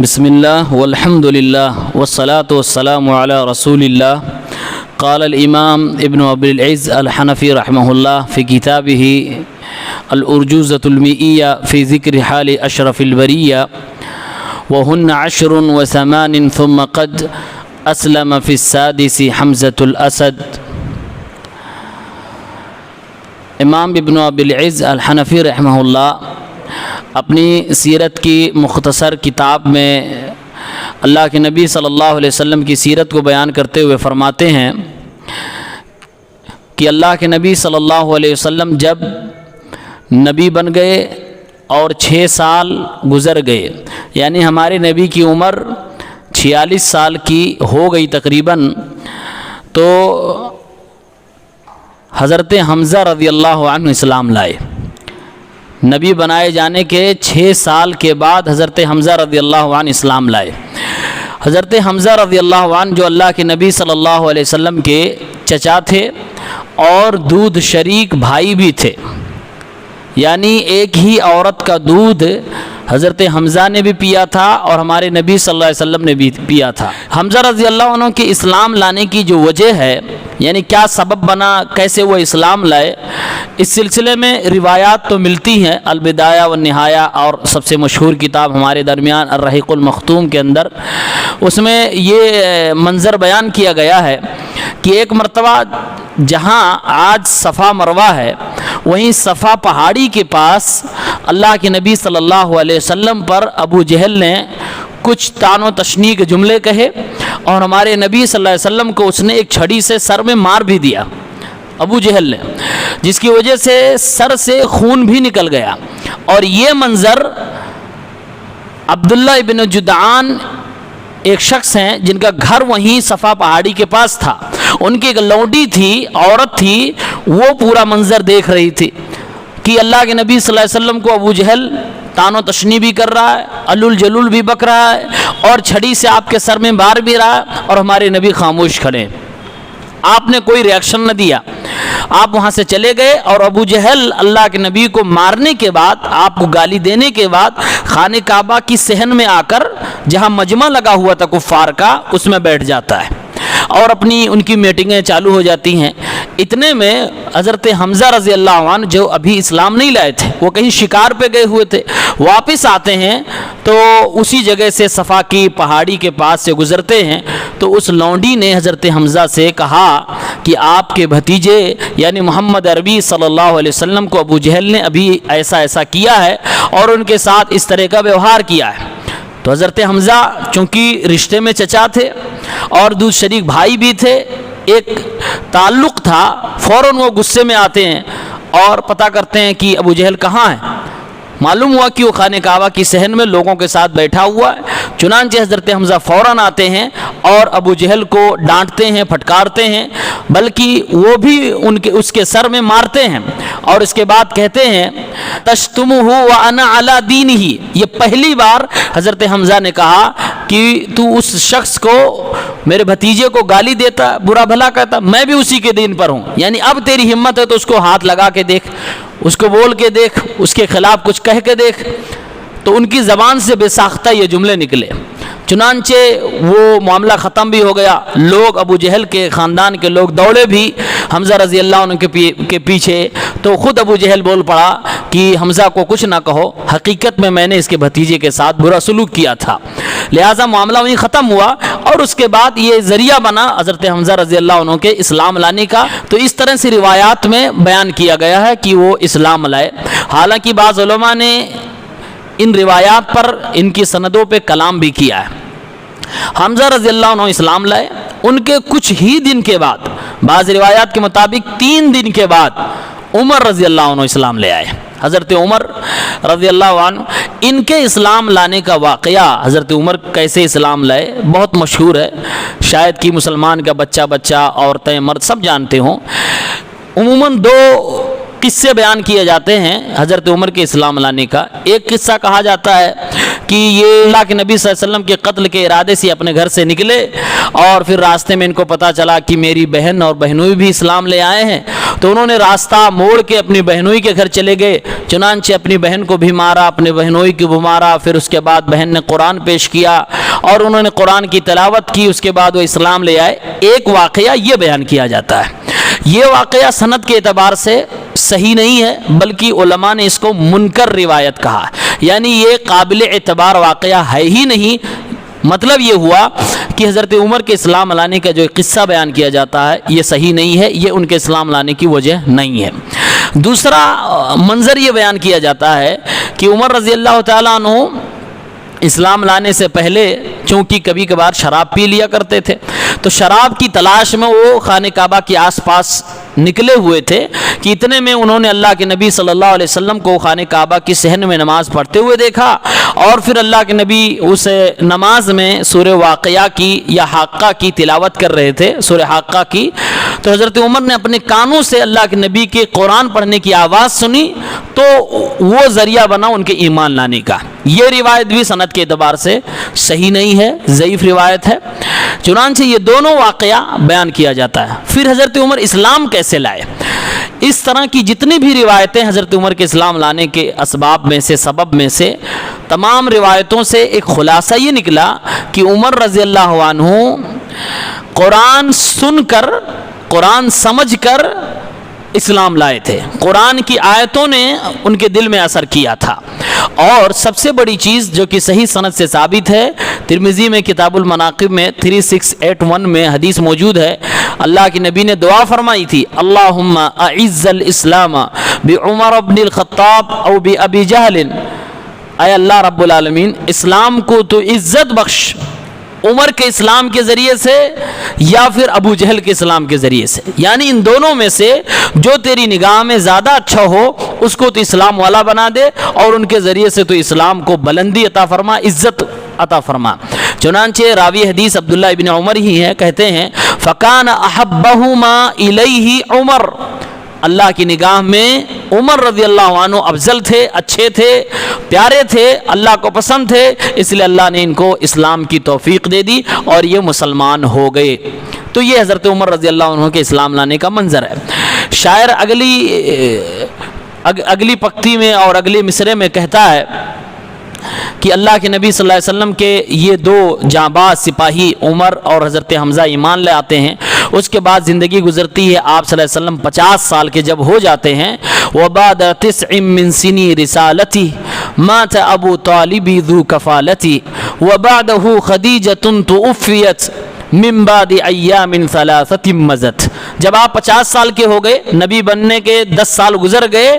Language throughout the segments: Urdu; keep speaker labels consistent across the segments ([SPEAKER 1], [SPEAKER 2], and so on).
[SPEAKER 1] بسم اللہ والحمد للہ والصلاة والسلام علی رسول اللہ قال الامام ابن ابی العز الحنفی رحمہ اللہ فی کتابہ الارجوزۃ المیئیہ فی ذکر حال اشرف البریہ وہن 10 و8 ثم قد اسلم فی السادس حمزۃ الاسد۔ امام ابن ابی العز الحنفی رحمہ اللہ اپنی سیرت کی مختصر کتاب میں اللہ کے نبی صلی اللہ علیہ وسلم کی سیرت کو بیان کرتے ہوئے فرماتے ہیں کہ اللہ کے نبی صلی اللہ علیہ وسلم جب نبی بن گئے اور 6 سال گزر گئے، یعنی ہمارے نبی کی عمر 46 سال کی ہو گئی تقریباً، تو حضرت حمزہ رضی اللہ عنہ اسلام لائے۔ نبی بنائے جانے کے 6 سال کے بعد حضرت حمزہ رضی اللہ عنہ اسلام لائے۔ حضرت حمزہ رضی اللہ عنہ جو اللہ کے نبی صلی اللہ علیہ وسلم کے چچا تھے اور دودھ شریک بھائی بھی تھے، یعنی ایک ہی عورت کا دودھ حضرت حمزہ نے بھی پیا تھا اور ہمارے نبی صلی اللہ علیہ وسلم نے بھی پیا تھا۔ حمزہ رضی اللہ عنہ کے اسلام لانے کی جو وجہ ہے، یعنی کیا سبب بنا، کیسے وہ اسلام لائے، اس سلسلے میں روایات تو ملتی ہیں۔ البدایہ والنہایہ اور سب سے مشہور کتاب ہمارے درمیان الرحیق المختوم کے اندر، اس میں یہ منظر بیان کیا گیا ہے کہ ایک مرتبہ جہاں آج صفا مروہ ہے، وہیں صفا پہاڑی کے پاس اللہ کے نبی صلی اللہ علیہ وسلم پر ابو جہل نے کچھ طعن و تشنیع کے جملے کہے اور ہمارے نبی صلی اللہ علیہ وسلم کو اس نے ایک چھڑی سے سر میں مار بھی دیا، ابو جہل نے، جس کی وجہ سے سر سے خون بھی نکل گیا۔ اور یہ منظر عبداللہ ابن جدعان ایک شخص ہیں جن کا گھر وہیں صفا پہاڑی کے پاس تھا، ان کی ایک لونڈی تھی، عورت تھی، وہ پورا منظر دیکھ رہی تھی کہ اللہ کے نبی صلی اللہ علیہ وسلم کو ابو جہل طعن و تشنیع بھی کر رہا ہے، علل جلول بھی بک رہا ہے اور چھڑی سے آپ کے سر میں مار بھی رہا ہے، اور ہمارے نبی خاموش کھڑے۔ آپ نے کوئی ریاکشن نہ دیا، آپ وہاں سے چلے گئے اور ابو جہل اللہ کے نبی کو مارنے کے بعد، آپ کو گالی دینے کے بعد، خانہ کعبہ کی صحن میں آ کر جہاں مجمع لگا ہوا تھا کفار کا، اس میں بیٹھ جاتا ہے اور اپنی ان کی میٹنگیں چالو ہو جاتی ہیں۔ اتنے میں حضرت حمزہ رضی اللہ عنہ جو ابھی اسلام نہیں لائے تھے، وہ کہیں شکار پہ گئے ہوئے تھے، واپس آتے ہیں تو اسی جگہ سے صفا کی پہاڑی کے پاس سے گزرتے ہیں، تو اس لونڈی نے حضرت حمزہ سے کہا کہ آپ کے بھتیجے یعنی محمد عربی صلی اللہ علیہ وسلم کو ابو جہل نے ابھی ایسا ایسا کیا ہے اور ان کے ساتھ اس طرح کا ویوہار کیا ہے۔ تو حضرت حمزہ چونکہ رشتے میں چچا تھے اور دودھ شریک بھائی بھی تھے، ایک تعلق تھا، فوراً وہ غصے میں آتے ہیں اور پتہ کرتے ہیں کہ ابو جہل کہاں ہے۔ معلوم ہوا کہ وہ خانہ کعبہ کی صحن میں لوگوں کے ساتھ بیٹھا ہوا ہے، چنانچہ حضرت حمزہ فوراً آتے ہیں اور ابو جہل کو ڈانٹتے ہیں، پھٹکارتے ہیں، بلکہ وہ بھی اس کے سر میں مارتے ہیں اور اس کے بعد کہتے ہیں تشتمہ وانا علی دینہ۔ یہ پہلی بار حضرت حمزہ نے کہا کہ تو اس شخص کو، میرے بھتیجے کو گالی دیتا، برا بھلا کہتا، میں بھی اسی کے دین پر ہوں، یعنی اب تیری ہمت ہے تو اس کو ہاتھ لگا کے دیکھ، اس کو بول کے دیکھ، اس کے خلاف کچھ کہہ کے دیکھ۔ تو ان کی زبان سے بے ساختہ یہ جملے نکلے، چنانچہ وہ معاملہ ختم بھی ہو گیا۔ لوگ ابو جہل کے خاندان کے لوگ دوڑے بھی حمزہ رضی اللہ عنہ کے پیچھے، تو خود ابو جہل بول پڑا کہ حمزہ کو کچھ نہ کہو، حقیقت میں نے اس کے بھتیجے کے ساتھ برا سلوک کیا تھا، لہٰذا معاملہ وہیں ختم ہوا۔ اور اس کے بعد یہ ذریعہ بنا حضرت حمزہ رضی اللہ عنہ کے اسلام لانے کا۔ تو اس طرح سے روایات میں بیان کیا گیا ہے کہ وہ اسلام لائے۔ حالانکہ بعض علماء نے ان روایات پر، ان کی سندوں پہ کلام بھی کیا ہے۔ حمزہ رضی اللہ عنہ اسلام لائے، ان کے کچھ ہی دن کے بعد، بعض روایات کے مطابق 3 دن کے بعد عمر رضی اللہ عنہ اسلام لے آئے۔ حضرت عمر رضی اللہ عنہ، ان کے اسلام لانے کا واقعہ، حضرت عمر کیسے اسلام لائے، بہت مشہور ہے، شاید کہ مسلمان کا بچہ، عورتیں، مرد سب جانتے ہوں۔ عموماً 2 قصے بیان کیے جاتے ہیں حضرت عمر کے اسلام لانے کا۔ ایک قصہ کہا جاتا ہے کہ یہ اللہ کے نبی صلی اللہ علیہ وسلم کے قتل کے ارادے سے اپنے گھر سے نکلے اور پھر راستے میں ان کو پتہ چلا کہ میری بہن اور بہنوئی بھی اسلام لے آئے ہیں، تو انہوں نے راستہ موڑ کے اپنی بہنوئی کے گھر چلے گئے، چنانچہ اپنی بہن کو بھی مارا، اپنے بہنوئی کو بھی مارا، پھر اس کے بعد بہن نے قرآن پیش کیا اور انہوں نے قرآن کی تلاوت کی، اس کے بعد وہ اسلام لے آئے۔ ایک واقعہ یہ بیان کیا جاتا ہے، یہ واقعہ سند کے اعتبار سے صحیح نہیں ہے، بلکہ علماء نے اس کو منکر روایت کہا، یعنی یہ قابل اعتبار واقعہ ہے ہی نہیں۔ مطلب یہ ہوا کہ حضرت عمر کے اسلام لانے کا جو قصہ بیان کیا جاتا ہے یہ صحیح نہیں ہے، یہ ان کے اسلام لانے کی وجہ نہیں ہے۔ دوسرا منظر یہ بیان کیا جاتا ہے کہ عمر رضی اللہ تعالیٰ عنہ اسلام لانے سے پہلے چونکہ کبھی کبھار شراب پی لیا کرتے تھے، تو شراب کی تلاش میں وہ خانہ کعبہ کے آس پاس نکلے ہوئے تھے کہ اتنے میں انہوں نے اللہ کے نبی صلی اللہ علیہ وسلم کو خانہ کعبہ کی صحن میں نماز پڑھتے ہوئے دیکھا، اور پھر اللہ کے نبی اس نماز میں سورہ واقعہ کی یا حاقہ کی تلاوت کر رہے تھے، سورہ حاقہ کی، تو حضرت عمر نے اپنے کانوں سے اللہ کے نبی کے قرآن پڑھنے کی آواز سنی، تو وہ ذریعہ بنا ان کے ایمان لانے کا۔ یہ روایت بھی سند کے اعتبار سے صحیح نہیں ہے، ضعیف روایت ہے۔ چنانچہ یہ دونوں واقعہ بیان کیا جاتا ہے۔ پھر حضرت عمر اسلام کیسے لائے؟ اس طرح کی جتنی بھی روایتیں حضرت عمر کے اسلام لانے کے اسباب میں سے، سبب میں سے، تمام روایتوں سے ایک خلاصہ یہ نکلا کہ عمر رضی اللہ عنہ قرآن سن کر، قرآن سمجھ کر اسلام لائے تھے، قرآن کی آیتوں نے ان کے دل میں اثر کیا تھا۔ اور سب سے بڑی چیز جو کہ صحیح سند سے ثابت ہے، ترمذی میں کتاب المناقب میں 3681 میں حدیث موجود ہے، اللہ کے نبی نے دعا فرمائی تھی، اللہم اعز الاسلام بعمر بن الخطاب او بابی جہل، اے اللہ رب العالمین اسلام کو تو عزت بخش عمر کے اسلام کے ذریعے سے یا پھر ابو جہل کے اسلام کے ذریعے سے، یعنی ان دونوں میں سے جو تیری نگاہ میں زیادہ اچھا ہو اس کو تو اسلام والا بنا دے، اور ان کے ذریعے سے تو اسلام کو بلندی عطا فرما، عزت عطا فرما۔ چنانچہ راوی حدیث عبداللہ ابن عمر ہی ہے، کہتے ہیں فَكَانَ أَحَبَّهُمَا إِلَيْهِ عمر، اللہ کی نگاہ میں عمر رضی اللہ عنہ افضل تھے، اچھے تھے، پیارے تھے، اللہ کو پسند تھے، اس لیے اللہ نے ان کو اسلام کی توفیق دے دی اور یہ مسلمان ہو گئے۔ تو یہ حضرت عمر رضی اللہ عنہ کے اسلام لانے کا منظر ہے۔ شاعر اگلی پکتی میں اور اگلی مصرے میں کہتا ہے کہ اللہ کے نبی صلی اللہ علیہ وسلم کے یہ دو جانباز سپاہی عمر اور حضرت حمزہ ایمان لے آتے ہیں، اس کے بعد زندگی گزرتی ہے، آپ صلی اللہ علیہ وسلم 50 سال کے جب ہو جاتے ہیں، وَبَعْدَ 9 مِن سِنِي رِسَالَتِي مَاتَ أَبُو طَالِبِ ذُو كَفَالَتِي وَبَعْدَهُ خَدِيجَةٌ تُوفِّيَتْ من بعد ایام ثلاثۃ مضت، جب آپ 50 سال کے ہو گئے، نبی بننے کے 10 سال گزر گئے،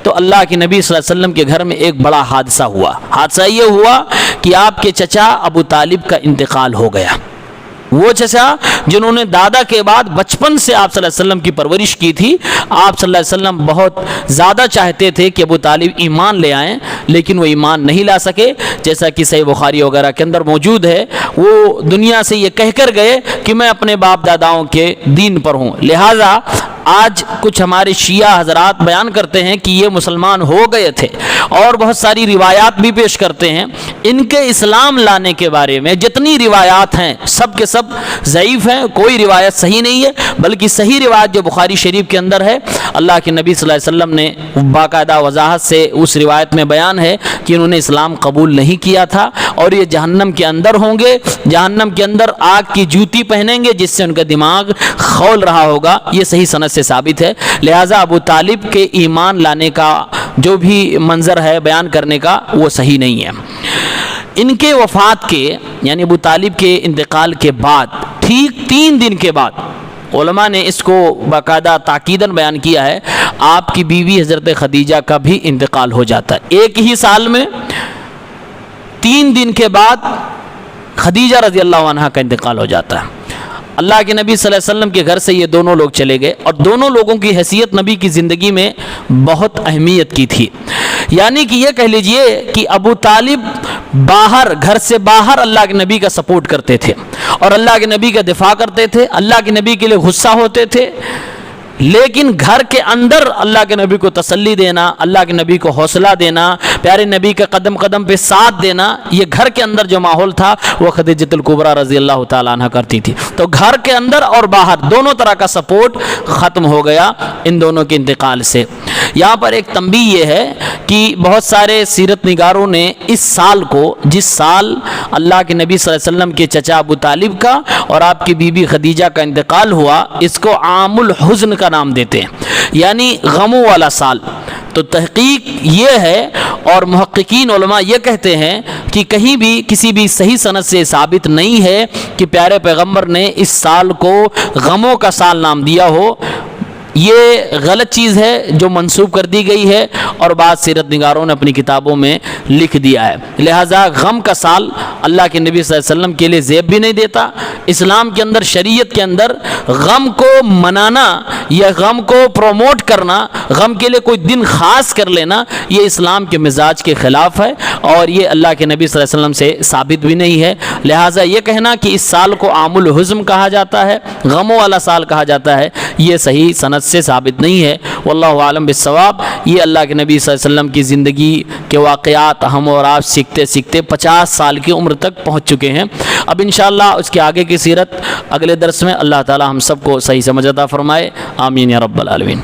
[SPEAKER 1] تو اللہ کے نبی صلی اللہ علیہ وسلم کے گھر میں ایک بڑا حادثہ ہوا۔ حادثہ یہ ہوا کہ آپ کے چچا ابو طالب کا انتقال ہو گیا، وہ چچا جنہوں نے دادا کے بعد بچپن سے آپ صلی اللہ علیہ وسلم کی پرورش کی تھی، آپ صلی اللہ علیہ وسلم بہت زیادہ چاہتے تھے کہ ابو طالب ایمان لے آئیں، لیکن وہ ایمان نہیں لا سکے، جیسا کہ صحیح بخاری وغیرہ کے اندر موجود ہے، وہ دنیا سے یہ کہہ کر گئے کہ میں اپنے باپ داداؤں کے دین پر ہوں۔ لہٰذا آج کچھ ہمارے شیعہ حضرات بیان کرتے ہیں کہ یہ مسلمان ہو گئے تھے، اور بہت ساری روایات بھی پیش کرتے ہیں۔ ان کے اسلام لانے کے بارے میں جتنی روایات ہیں سب کے سب ضعیف ہیں، کوئی روایت صحیح نہیں ہے، بلکہ صحیح روایت جو بخاری شریف کے اندر ہے، اللہ کے نبی صلی اللہ علیہ وسلم نے باقاعدہ وضاحت سے اس روایت میں بیان ہے کہ انہوں نے اسلام قبول نہیں کیا تھا، اور یہ جہنم کے اندر ہوں گے، جہنم کے اندر آگ کی جوتی پہنیں گے جس سے ان کا دماغ کھول رہا ہوگا، یہ صحیح سند سے ثابت ہے۔ لہٰذا ابو طالب کے ایمان لانے کا جو بھی منظر ہے بیان کرنے کا وہ صحیح نہیں ہے۔ ان کے وفات کے یعنی ابو طالب کے انتقال کے بعد ٹھیک 3 دن کے بعد علماء نے اس کو باقاعدہ تاکیداً بیان کیا ہے، آپ کی بیوی حضرت خدیجہ کا بھی انتقال ہو جاتا ہے۔ ایک ہی سال میں 3 دن کے بعد خدیجہ رضی اللہ عنہا کا انتقال ہو جاتا ہے۔ اللہ کے نبی صلی اللہ علیہ وسلم کے گھر سے یہ دونوں لوگ چلے گئے، اور دونوں لوگوں کی حیثیت نبی کی زندگی میں بہت اہمیت کی تھی، یعنی کہ یہ کہہ لیجئے کہ ابو طالب باہر، گھر سے باہر اللہ کے نبی کا سپورٹ کرتے تھے اور اللہ کے نبی کا دفاع کرتے تھے، اللہ کے نبی کے لیے غصہ ہوتے تھے، لیکن گھر کے اندر اللہ کے نبی کو تسلی دینا، اللہ کے نبی کو حوصلہ دینا، پیارے نبی کے قدم قدم پہ ساتھ دینا، یہ گھر کے اندر جو ماحول تھا وہ خدیجۃ الکبریٰ رضی اللہ تعالیٰ عنہ کرتی تھی. تو گھر کے اندر اور باہر دونوں طرح کا سپورٹ ختم ہو گیا ان دونوں کے انتقال سے. یہاں پر ایک تنبیہ یہ ہے کہ بہت سارے سیرت نگاروں نے اس سال کو، جس سال اللہ کے نبی صلی اللہ علیہ وسلم کے چچا ابو طالب کا اور آپ کی بیوی خدیجہ کا انتقال ہوا، اس کو عام الحزن کا نام دیتے ہیں، یعنی غموں والا سال. تو تحقیق یہ ہے اور محققین علماء یہ کہتے ہیں کہ کہیں بھی کسی بھی صحیح سند سے ثابت نہیں ہے کہ پیارے پیغمبر نے اس سال کو غموں کا سال نام دیا ہو. یہ غلط چیز ہے جو منسوب کر دی گئی ہے اور بعض سیرت نگاروں نے اپنی کتابوں میں لکھ دیا ہے. لہٰذا غم کا سال اللہ کے نبی صلی اللہ علیہ وسلم کے لیے زیب بھی نہیں دیتا. اسلام کے اندر، شریعت کے اندر غم کو منانا یا غم کو پروموٹ کرنا، غم کے لیے کوئی دن خاص کر لینا، یہ اسلام کے مزاج کے خلاف ہے اور یہ اللہ کے نبی صلی اللہ علیہ وسلم سے ثابت بھی نہیں ہے. لہٰذا یہ کہنا کہ اس سال کو عام الحزن کہا جاتا ہے، غموں والا سال کہا جاتا ہے، یہ صحیح سند سے ثابت نہیں ہے. واللہ عالم بالصواب. یہ اللہ کے نبی صلی اللہ علیہ وسلم کی زندگی کے واقعات ہم اور آپ سیکھتے سیکھتے 50 سال کی عمر تک پہنچ چکے ہیں. اب انشاءاللہ اس کے آگے کی سیرت اگلے درس میں اللہ تعالی ہم سب کو صحیح سمجھ عطا فرمائے. آمین یا رب العالمین.